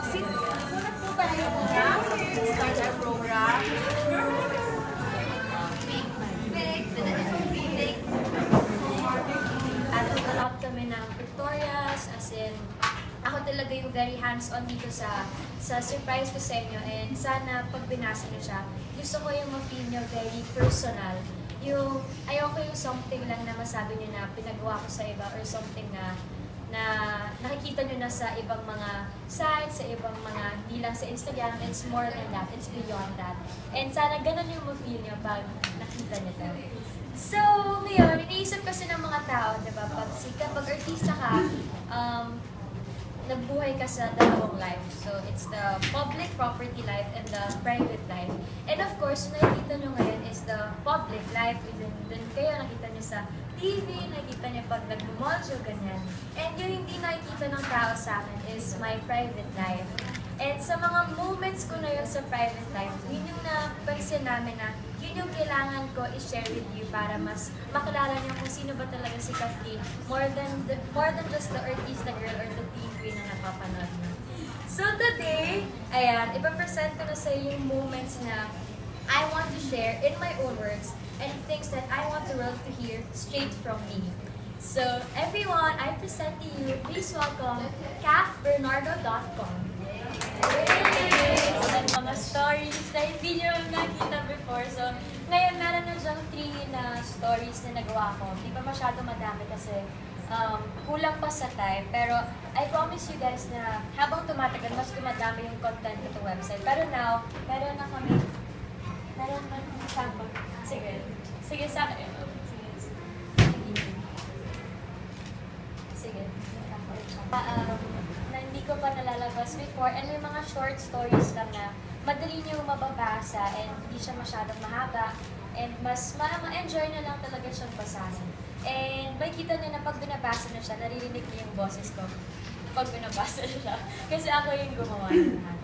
Sunod po tayo muna sa start our program. Nag-allot kami ng tutorials, as in, ako talaga yung very hands-on dito sa surprise ko sa inyo. And sana pag binasa niyo siya, gusto ko yung ma-feel niyo very personal. Yung, ayoko yung something lang na masabi niyo na pinagawa ko sa iba or something na nakikita nyo na sa ibang mga sites, sa ibang mga, hindi lang sa Instagram. It's more than that, it's beyond that. And sana ganun yung ma-feel nyo pag nakita nyo to. So, ngayon, iniisip kasi ng mga tao, diba, pag artista ka, nagbuhay ka sa dalawang life. So, it's the public property life and the private life. And of course, yung nakikita nyo ngayon is the public life. Dun kayo nakita nyo sa TV, nakikita nyo pag nag-mall show, ganyan. And yung hindi nakikita ng tao sa akin is my private life. And sa mga moments ko na yun sa private life, yun yung napansin namin na yun yung kailangan ko i-share with you para mas makilala niyo kung sino ba talaga si Kathleen more than just the artista girl or the teen queen na napapanood mo. So today, ayan, ipapresent ko na sa iyo yung moments na I want to share in my own words and things that I want the world to hear straight from me. So everyone, I present to you, please welcome kathbernardo.com. And mga stories na hindi nyo nakita before. So, ngayon meron na dyang 3 na stories na nagawa ko. Hindi pa masyado madami kasi kulang pa sa time. Pero I promise you guys na habang tumatagal, mas dumadami yung content ko sa website. Pero now, meron na sample. Sige sa akin. Sige. Na hindi ko pa nalalabas before, and may mga short stories lang na madali niyo mababasa and hindi siya masyadong mahaba and mas ma-enjoy na lang talaga siyang basahin. And makikita niyo na pag binabasa na siya, naririnig niyo yung boses ko pag binabasa na siya. Kasi ako yung gumawa ng lahat.